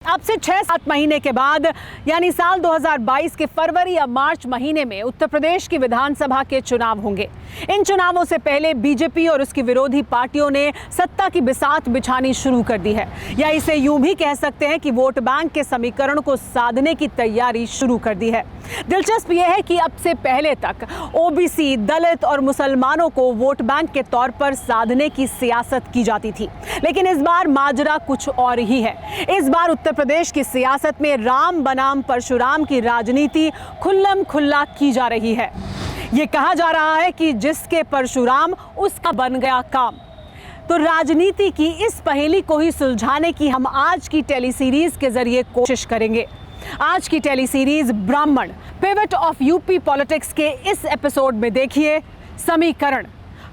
अब से 6-7 महीने के बाद यानी साल 2022 के फरवरी या मार्च महीने में उत्तर प्रदेश की विधानसभा के चुनाव होंगे। इन चुनावों से पहले बीजेपी और उसकी विरोधी पार्टियों ने सत्ता की बिसात बिछानी शुरू कर दी है, या इसे यूं भी कह सकते हैं कि वोट बैंक के समीकरण को साधने की तैयारी शुरू कर दी है। दिलचस्प यह है कि अब से पहले तक ओबीसी, दलित और मुसलमानों को वोट बैंक के तौर पर साधने की सियासत की जाती थी, लेकिन इस बार माजरा कुछ और ही है। इस बार उत्तर प्रदेश की सियासत में राम बनाम परशुराम की राजनीति खुल्लम खुल्ला की जा रही है। ये कहा जा रहा है कि जिसके परशुराम उसका बन गया काम। तो राजनीति की इस पहेली को ही सुलझाने की हम आज की टेलीसीरीज के जरिए कोशिश करेंगे। आज की टेलीसीरीज ब्राह्मण पिवट ऑफ यूपी पॉलिटिक्स के इस एपिसोड में देखिए समीकरण,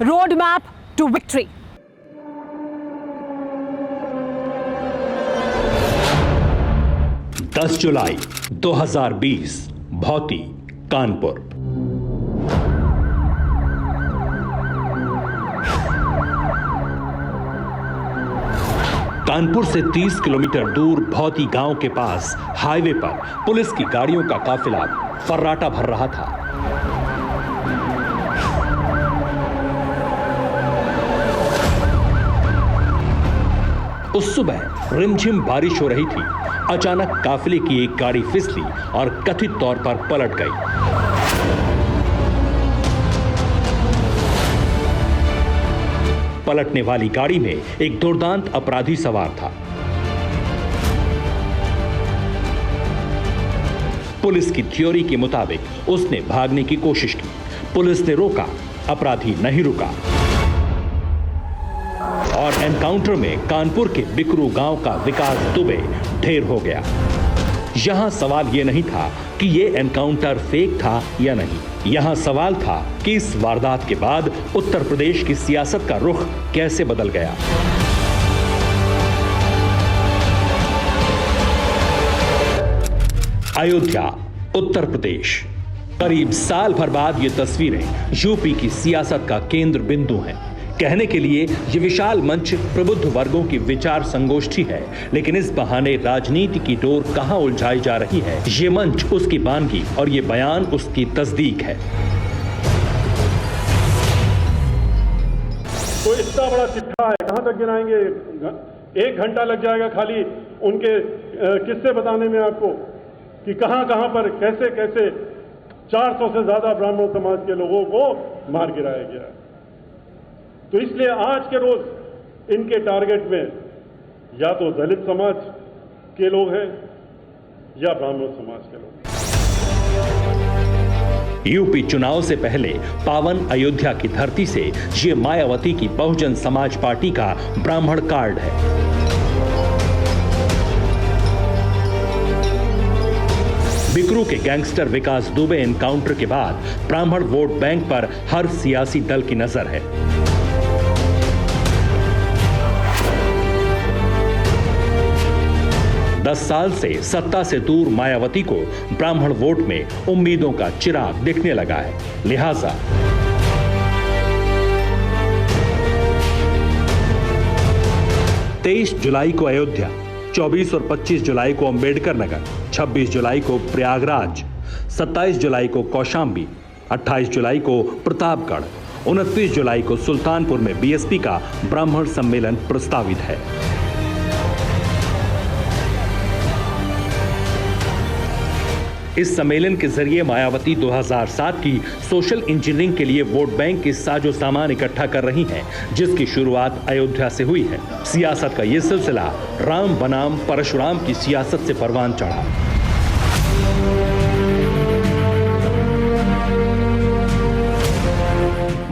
रोड मैप टू विक्ट्री। दस जुलाई 2020 भौती, कानपुर। कानपुर से 30 किलोमीटर दूर भौती गांव के पास हाईवे पर पुलिस की गाड़ियों का काफिला फर्राटा भर रहा था। उस सुबह रिमझिम बारिश हो रही थी। अचानक काफिले की एक गाड़ी फिसली और कथित तौर पर पलट गई। पलटने वाली गाड़ी में एक दुर्दांत अपराधी सवार था। पुलिस की थ्योरी के मुताबिक उसने भागने की कोशिश की। पुलिस ने रोका, अपराधी नहीं रुका और एनकाउंटर में कानपुर के बिकरू गांव का विकास दुबे ढेर हो गया। यहां सवाल यह नहीं था कि यह एनकाउंटर फेक था या नहीं। यहां सवाल था कि इस वारदात के बाद उत्तर प्रदेश की सियासत का रुख कैसे बदल गया। अयोध्या, उत्तर प्रदेश। करीब साल भर बाद ये तस्वीरें यूपी की सियासत का केंद्र बिंदु हैं। कहने के लिए ये विशाल मंच प्रबुद्ध वर्गों की विचार संगोष्ठी है, लेकिन इस बहाने राजनीति की डोर कहां उलझाई जा रही है। ये मंच उसकी बानगी और ये बयान उसकी तस्दीक है। तो इतना बड़ा चिट्ठा है, कहां तक गिनाएंगे? 1 घंटा लग जाएगा खाली उनके किस्से बताने में आपको कि कहां कहां पर कैसे कैसे 400 से ज्यादा ब्राह्मण समाज के लोगों को मार गिराया गया। तो इसलिए आज के रोज इनके टारगेट में या तो दलित समाज के लोग हैं या ब्राह्मण समाज के लोग। यूपी चुनाव से पहले पावन अयोध्या की धरती से ये मायावती की बहुजन समाज पार्टी का ब्राह्मण कार्ड है। बिकरू के गैंगस्टर विकास दुबे एनकाउंटर के बाद ब्राह्मण वोट बैंक पर हर सियासी दल की नजर है। दस साल से सत्ता से दूर मायावती को ब्राह्मण वोट में उम्मीदों का चिराग दिखने लगा है। लिहाजा 23 जुलाई को अयोध्या, 24 और 25 जुलाई को अंबेडकर नगर, 26 जुलाई को प्रयागराज, 27 जुलाई को कौशाम्बी, 28 जुलाई को प्रतापगढ़, 29 जुलाई को सुल्तानपुर में बीएसपी का ब्राह्मण सम्मेलन प्रस्तावित है। इस सम्मेलन के जरिए मायावती 2007 की सोशल इंजीनियरिंग के लिए वोट बैंक के साजो सामान इकट्ठा कर रही हैं, जिसकी शुरुआत अयोध्या से हुई है। सियासत का यह सिलसिला राम बनाम परशुराम की सियासत से परवान चढ़ा।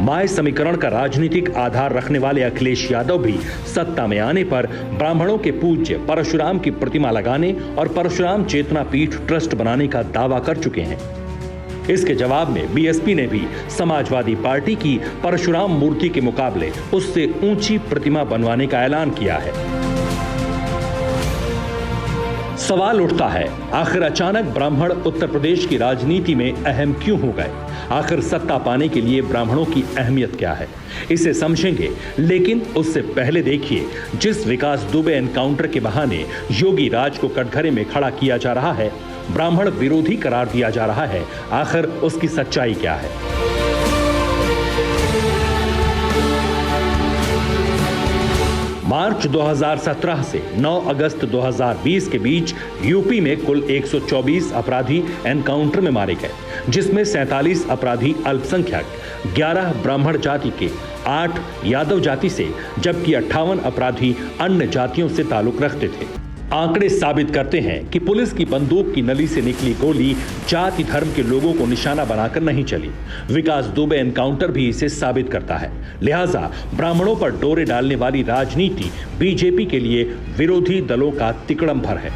माय समीकरण का राजनीतिक आधार रखने वाले अखिलेश यादव भी सत्ता में आने पर ब्राह्मणों के पूज्य परशुराम की प्रतिमा लगाने और परशुराम चेतना पीठ ट्रस्ट बनाने का दावा कर चुके हैं। इसके जवाब में बीएसपी ने भी समाजवादी पार्टी की परशुराम मूर्ति के मुकाबले उससे ऊंची प्रतिमा बनवाने का ऐलान किया है। सवाल उठता है, आखिर अचानक ब्राह्मण उत्तर प्रदेश की राजनीति में अहम क्यों हो गए? आखिर सत्ता पाने के लिए ब्राह्मणों की अहमियत क्या है? इसे समझेंगे, लेकिन उससे पहले देखिए, जिस विकास दुबे एनकाउंटर के बहाने योगी राज को कटघरे में खड़ा किया जा रहा है, ब्राह्मण विरोधी करार दिया जा रहा है, आखिर उसकी सच्चाई क्या है? मार्च 2017 से 9 अगस्त 2020 के बीच यूपी में कुल 124 अपराधी एनकाउंटर में मारे गए, जिसमें 47 अपराधी अल्पसंख्यक, 11 ब्राह्मण जाति के, 8 यादव जाति से, जबकि 58 अपराधी अन्य जातियों से ताल्लुक रखते थे। आंकड़े साबित करते हैं कि पुलिस की बंदूक की नली से निकली गोली जाति धर्म के लोगों को निशाना बनाकर नहीं चली। विकास दुबे एनकाउंटर भी इसे साबित करता है। लिहाजा ब्राह्मणों पर डोरे डालने वाली राजनीति बीजेपी के लिए विरोधी दलों का तिकड़म भर है।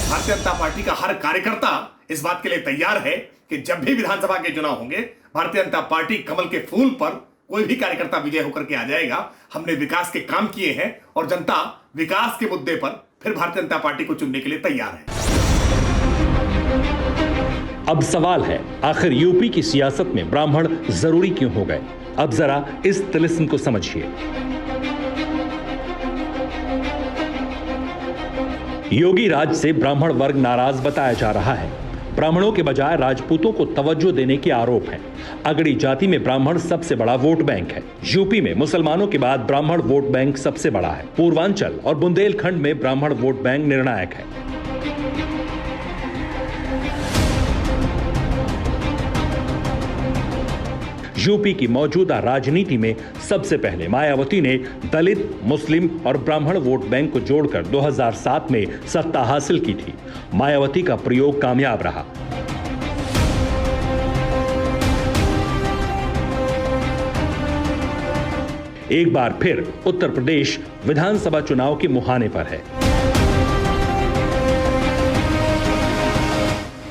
भारतीय जनता पार्टी का हर कार्यकर्ता इस बात के लिए तैयार है कि जब भी विधानसभा के चुनाव होंगे, भारतीय जनता पार्टी कमल के फूल पर कोई भी कार्यकर्ता विजय होकर के आ जाएगा। हमने विकास के काम किए हैं और जनता विकास के मुद्दे पर फिर भारतीय जनता पार्टी को चुनने के लिए तैयार है। अब सवाल है, आखिर यूपी की सियासत में ब्राह्मण जरूरी क्यों हो गए? अब जरा इस तिलिस्म को समझिए। योगी राज से ब्राह्मण वर्ग नाराज बताया जा रहा है। ब्राह्मणों के बजाय राजपूतों को तवज्जो देने के आरोप हैं। अगड़ी जाति में ब्राह्मण सबसे बड़ा वोट बैंक है। यूपी में मुसलमानों के बाद ब्राह्मण वोट बैंक सबसे बड़ा है। पूर्वांचल और बुंदेलखंड में ब्राह्मण वोट बैंक निर्णायक है। यूपी की मौजूदा राजनीति में सबसे पहले मायावती ने दलित, मुस्लिम और ब्राह्मण वोट बैंक को जोड़कर 2007 में सत्ता हासिल की थी। मायावती का प्रयोग कामयाब रहा। एक बार फिर उत्तर प्रदेश विधानसभा चुनाव के मुहाने पर है।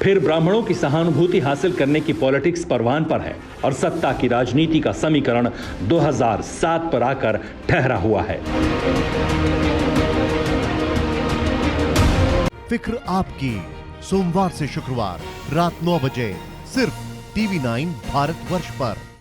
फिर ब्राह्मणों की सहानुभूति हासिल करने की पॉलिटिक्स परवान पर है और सत्ता की राजनीति का समीकरण 2007 पर आकर ठहरा हुआ है। फिक्र आपकी, सोमवार से शुक्रवार रात 9 बजे सिर्फ TV9 भारतवर्ष पर।